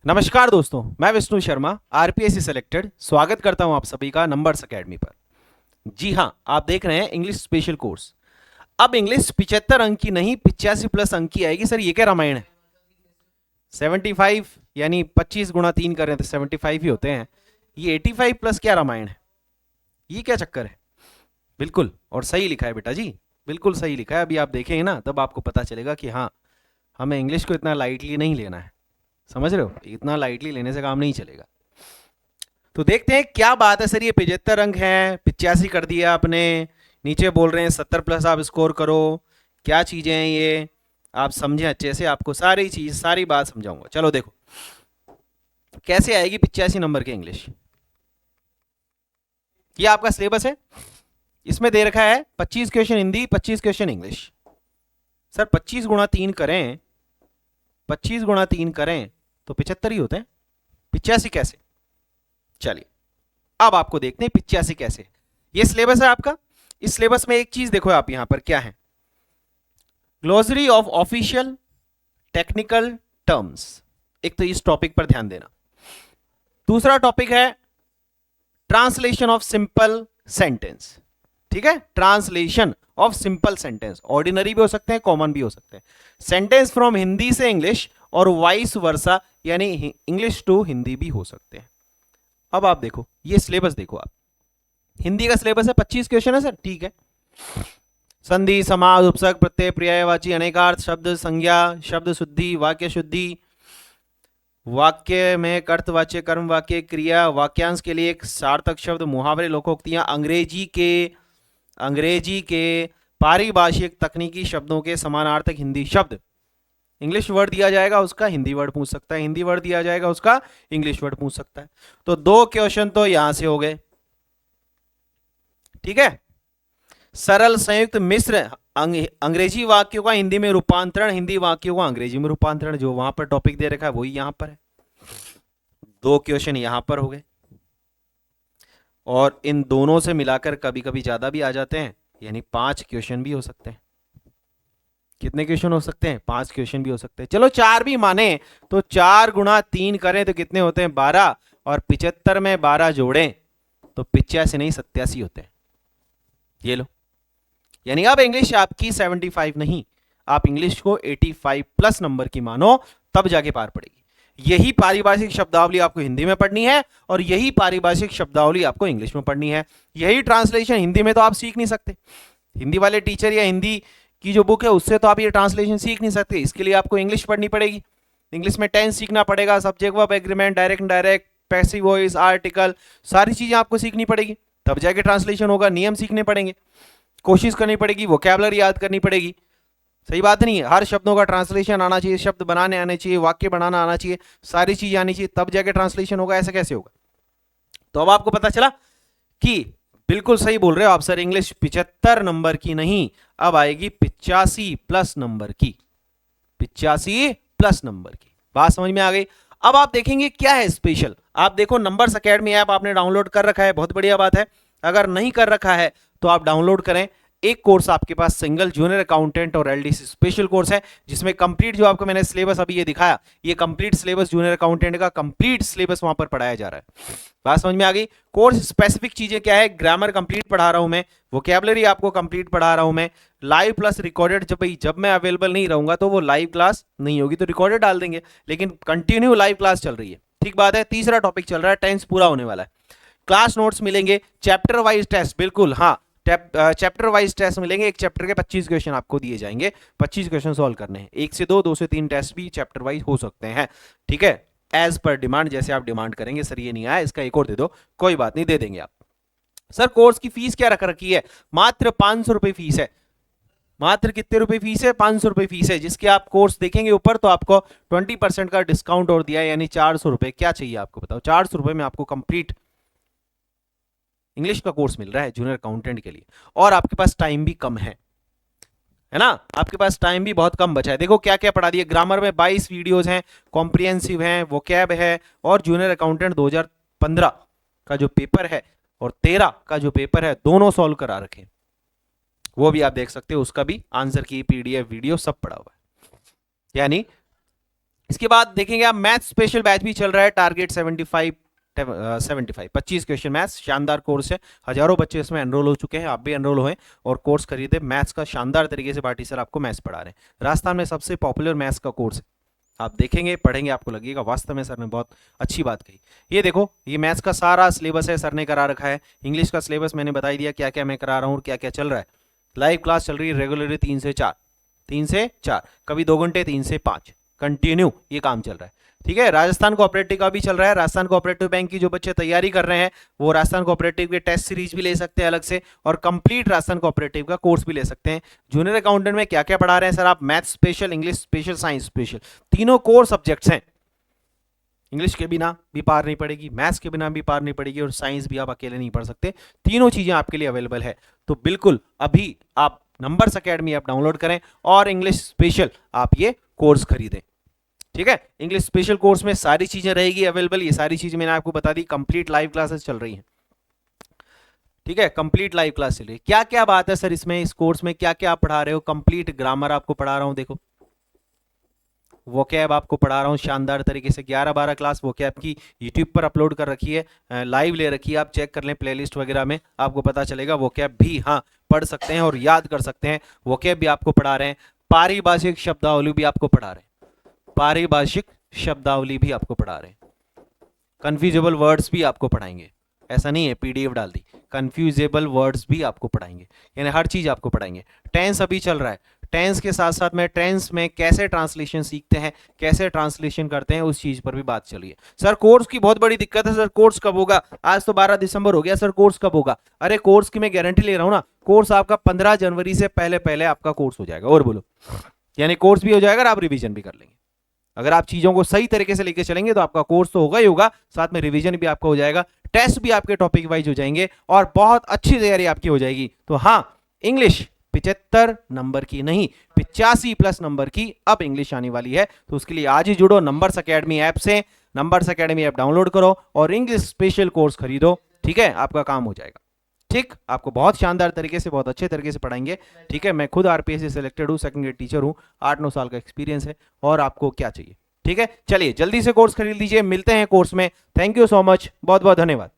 नमस्कार दोस्तों, मैं विष्णु शर्मा आरपीएससी सेलेक्टेड स्वागत करता हूं आप सभी का नंबर्स एकेडमी पर। जी हां, आप देख रहे हैं इंग्लिश स्पेशल कोर्स। अब इंग्लिश 75 अंक की नहीं 85 प्लस अंक की आएगी। सर ये क्या रामायण है? 75 यानी 25 गुणा 3 करें तो 75 ही होते हैं। ये 85 प्लस क्या रामायण है? ये क्या चक्कर है? बिल्कुल और सही लिखा है बेटा जी, बिल्कुल सही लिखा है। अभी आप देखेंगे ना तब आपको पता चलेगा कि हाँ, हमें इंग्लिश को इतना लाइटली नहीं लेना है। समझ रहे हो? इतना लाइटली लेने से काम नहीं चलेगा। तो देखते हैं क्या बात है। सर ये 75 अंक है, 85 कर दिया आपने, नीचे बोल रहे हैं 70 प्लस आप स्कोर करो। क्या चीजें हैं ये, आप समझें अच्छे से, आपको सारी चीज सारी बात समझाऊंगा। चलो देखो कैसे आएगी 85 नंबर की इंग्लिश। ये आपका सिलेबस है, इसमें दे रखा है 25 question Hindi, 25 question English. Sir 25 गुणा 3 करें, 25 गुणा 3 करें तो 75 ही होते हैं, 85 कैसे? चलिए अब आपको देखते हैं 85 कैसे। ये सिलेबस है आपका। इस सिलेबस में एक चीज देखो आप यहां पर क्या है, glossary of official technical terms. एक तो इस टॉपिक पर ध्यान देना। दूसरा टॉपिक है ट्रांसलेशन ऑफ सिंपल सेंटेंस। ठीक है, translation of simple sentence, ordinary भी हो सकते हैं, कॉमन भी हो सकते हैं। सेंटेंस फ्रॉम हिंदी से इंग्लिश और वाइस वर्सा, यानी इंग्लिश टू हिंदी भी हो सकते हैं। अब आप देखो ये सिलेबस देखो आप, हिंदी का सिलेबस है 25 क्वेश्चन है सर, ठीक है। संधि, समास, उपसर्ग, प्रत्यय, पर्यायवाची, अनेकार्थ, शब्द संज्ञा, शब्द शुद्धि, वाक्य शुद्धि, वाक्य में कर्तवाच्य, कर्म वाक्य, क्रिया, वाक्यांश के लिए एक सार्थक शब्द, मुहावरे, लोकोक्तियां, अंग्रेजी के पारिभाषिक तकनीकी शब्दों के समानार्थक हिंदी शब्द। इंग्लिश वर्ड दिया जाएगा उसका हिंदी वर्ड पूछ सकता है, हिंदी वर्ड दिया जाएगा उसका इंग्लिश वर्ड पूछ सकता है। तो 2 क्वेश्चन तो यहां से हो गए, ठीक है। सरल संयुक्त मिश्र अंग्रेजी वाक्यों का हिंदी में रूपांतरण, हिंदी वाक्यों का अंग्रेजी में रूपांतरण, जो वहां पर टॉपिक दे रखा है वही यहां पर है। 2 क्वेश्चन यहां पर हो गए, और इन दोनों से मिलाकर कभी कभी ज्यादा भी आ जाते हैं, यानी 5 क्वेश्चन भी हो सकते हैं। कितने क्वेश्चन हो सकते हैं? 5 क्वेश्चन भी हो सकते हैं। चलो 4 भी माने तो 4 गुणा 3 करें तो कितने होते हैं? 12, और 75 में 12 जोड़ें तो 85 नहीं 87 होते हैं। ये लो, यानी अब इंग्लिश आपकी 75 नहीं, आप इंग्लिश को 85 प्लस नंबर की मानो, तब जाके पार पड़ेगी। यही पारिभाषिक शब्दावली आपको हिंदी में पढ़नी है और यही पारिभाषिक शब्दावली आपको इंग्लिश में पढ़नी है। यही ट्रांसलेशन हिंदी में तो आप सीख नहीं सकते। हिंदी वाले टीचर या हिंदी की जो बुक है उससे तो आप ये ट्रांसलेशन सीख नहीं सकते। इसके लिए आपको इंग्लिश पढ़नी पड़ेगी। इंग्लिश में टेंस सीखना पड़ेगा, subject verb agreement, direct indirect, passive voice, article, सारी चीजें आपको सीखनी पड़ेगी, तब जाके ट्रांसलेशन होगा। नियम सीखने पड़ेंगे, कोशिश करनी पड़ेगी, वोकैबुलरी याद करनी पड़ेगी। सही बात नहीं है? हर शब्दों का ट्रांसलेशन आना चाहिए, शब्द बनाने आने चाहिए, वाक्य बनाना आना चाहिए, सारी चीजें आनी चाहिए, तब जाके ट्रांसलेशन होगा। ऐसा कैसे होगा? तो अब आपको पता चला कि बिल्कुल सही बोल रहे हो आप सर, इंग्लिश 75 नंबर की नहीं, अब आएगी 85 प्लस नंबर की। 85 प्लस नंबर की बात समझ में आ गई। अब आप देखेंगे क्या है स्पेशल। आप देखो नंबर्स एकेडमी ऐप आपने डाउनलोड कर रखा है, बहुत बढ़िया बात है। अगर नहीं कर रखा है तो आप डाउनलोड करें। एक कोर्स आपके पास सिंगल जूनियर अकाउंटेंट और एलडीसी स्पेशल कोर्स है, जिसमें कंप्लीट जो आपको मैंने सिलेबस अभी ये दिखाया, ये कंप्लीट सिलेबस जूनियर अकाउंटेंट का कंप्लीट सिलेबस वहां पर पढ़ाया जा रहा है। बात समझ में आ गई? कोर्स स्पेसिफिक चीजें क्या है, ग्रामर कंप्लीट पढ़ा रहा हूं मैं, वोकैबुलरी आपको कंप्लीट पढ़ा रहा हूं मैं, लाइव प्लस रिकॉर्डेड। जब मैं अवेलेबल नहीं रहूंगा तो वो लाइव क्लास नहीं होगी, तो रिकॉर्डेड डाल देंगे, लेकिन कंटिन्यू लाइव क्लास चल रही है। ठीक बात है। तीसरा टॉपिक चल रहा है, टेंस पूरा होने वाला है, क्लास नोट्स मिलेंगे, चैप्टर वाइज टेस्ट, बिल्कुल हाँ, चैप्टर वाइज टेस्ट मिलेंगे। एक चैप्टर के 25 क्वेश्चन आपको दिए जाएंगे, 25 क्वेश्चन सॉल्व करने हैं, 1 से 2, 2 से 3 टेस्ट भी चैप्टर वाइज हो सकते हैं। ठीक है, एज पर डिमांड, जैसे आप डिमांड करेंगे, सर ये नहीं आया इसका एक और दे दो, कोई बात नहीं, दे देंगे आप। सर कोर्स की फीस क्या रख रखी है? मात्र 500 रुपए फीस है। मात्र कितने रुपए फीस है? 500 रुपए फीस है, जिसके आप कोर्स देखेंगे ऊपर तो आपको 20% का डिस्काउंट और दिया है, यानी 400 रुपए। क्या चाहिए आपको बताओ? 400 रुपए में आपको कंप्लीट इंग्लिश का कोर्स मिल रहा है जूनियर अकाउंटेंट के लिए, और आपके पास टाइम भी कम है ना? आपके पास टाइम भी बहुत कम बचा है। देखो क्या क्या पढ़ा दिया। ग्रामर में 22 वीडियोस हैं, कॉम्प्रिहेंसिव हैं, वोकैब है, और जूनियर अकाउंटेंट 2015 का जो पेपर है और 13 का जो पेपर है, दोनों सॉल्व करा रखे, वो भी आप देख सकते हो, उसका भी आंसर की पीडीएफ वीडियो सब पड़ा हुआ है। यानी इसके बाद देखेंगे आप मैथ स्पेशल बैच भी चल रहा है, टारगेट 25 क्वेश्चन मैथ्स, शानदार कोर्स है, हजारों बच्चे इसमें एनरोल हो चुके हैं, आप भी एनरोल हुए और कोर्स खरीदे। मैथ्स का शानदार तरीके से पार्टी सर आपको मैथ्स पढ़ा रहे हैं, राजस्थान में सबसे पॉपुलर मैथ्स का कोर्स है। आप देखेंगे पढ़ेंगे आपको लगेगा वास्तव में सर ने बहुत अच्छी बात कही। ये देखो ये मैथ्स का सारा सिलेबस है, सर ने करा रखा है। इंग्लिश का सिलेबस मैंने बता दिया क्या क्या मैं करा रहा हूँ और क्या क्या चल रहा है। लाइव क्लास चल रही है रेगुलरली 3 से 4, कभी 2 घंटे 3 से 5 कंटिन्यू ये काम चल रहा है। ठीक है, राजस्थान कोऑपरेटिव का भी चल रहा है। राजस्थान कोऑपरेटिव बैंक की जो बच्चे तैयारी कर रहे हैं वो राजस्थान कोऑपरेटिव के टेस्ट सीरीज भी ले सकते हैं अलग से, और कंप्लीट राजस्थान कोऑपरेटिव का कोर्स भी ले सकते हैं। जूनियर अकाउंटेंट में क्या क्या पढ़ा रहे हैं सर आप, maths special, English special, science special, तीनों कोर सब्जेक्ट्स हैं। इंग्लिश के बिना भी पार नहीं पड़ेगी, मैथ्स के बिना भी पार नहीं पड़ेगी, और साइंस भी आप अकेले नहीं पढ़ सकते। तीनों चीजें आपके लिए अवेलेबल है। तो बिल्कुल अभी आप नंबर्स अकेडमी ऐप डाउनलोड करें और इंग्लिश स्पेशल आप ये कोर्स खरीदें। ठीक है, इंग्लिश स्पेशल कोर्स में सारी चीजें रहेगी अवेलेबल। ये सारी चीजें मैंने आपको बता दी, कंप्लीट लाइव क्लासेस चल रही हैं। ठीक है, कंप्लीट लाइव क्लास चल रही है। क्या क्या बात है सर इसमें, इस कोर्स में क्या क्या आप पढ़ा रहे हो, कंप्लीट ग्रामर आपको पढ़ा रहा हूं, देखो वोकैब आपको पढ़ा रहा हूँ शानदार तरीके से। 11-12 क्लास वोकैब की यूट्यूब पर अपलोड कर रखी है, लाइव ले रखी है, आप चेक कर लें प्लेलिस्ट वगैरह में, आपको पता चलेगा वोकैब भी हाँ पढ़ सकते हैं और याद कर सकते हैं। वोकैब भी आपको पढ़ा रहे हैं, पारिभाषिक शब्दावली भी आपको पढ़ा रहे हैं, पारिभाषिक शब्दावली भी आपको पढ़ा रहे हैं, कन्फ्यूजेबल वर्ड्स भी आपको पढ़ाएंगे। ऐसा नहीं है पीडीएफ डाल दी, कन्फ्यूजेबल वर्ड्स भी आपको पढ़ाएंगे, यानी हर चीज आपको पढ़ाएंगे। टेंस अभी चल रहा है, टेंस के साथ साथ में टेंस में कैसे ट्रांसलेशन सीखते हैं, कैसे ट्रांसलेशन करते हैं, उस चीज पर भी बात चली है। सर कोर्स की बहुत बड़ी दिक्कत है, सर कोर्स कब होगा, आज तो 12 दिसंबर हो गया, सर कोर्स कब होगा। अरे कोर्स की मैं गारंटी ले रहा हूं ना, कोर्स आपका 15 जनवरी से पहले पहले आपका कोर्स हो जाएगा। और बोलो, यानी कोर्स भी हो जाएगा और आप रिवीजन भी कर लेंगे। अगर आप चीजों को सही तरीके से लेके चलेंगे तो आपका कोर्स तो होगा ही होगा, साथ में रिवीजन भी आपका हो जाएगा, टेस्ट भी आपके टॉपिक वाइज हो जाएंगे और बहुत अच्छी तैयारी आपकी हो जाएगी। तो हाँ, इंग्लिश 75 नंबर की नहीं 85+ नंबर की अब इंग्लिश आने वाली है। तो उसके लिए आज ही जुड़ो नंबर्स अकेडमी ऐप से, नंबर्स अकेडमी ऐप डाउनलोड करो और इंग्लिश स्पेशल कोर्स खरीदो। ठीक है, आपका काम हो जाएगा। ठीक, आपको बहुत शानदार तरीके से, बहुत अच्छे तरीके से पढ़ाएंगे। ठीक है, मैं खुद आरपीएस से सिलेक्टेड हूँ, सेकंड ग्रेड टीचर हूँ, 8-9 साल का एक्सपीरियंस है। और आपको क्या चाहिए? ठीक है, चलिए जल्दी से कोर्स खरीद लीजिए, मिलते हैं कोर्स में। थैंक यू सो मच, बहुत बहुत धन्यवाद।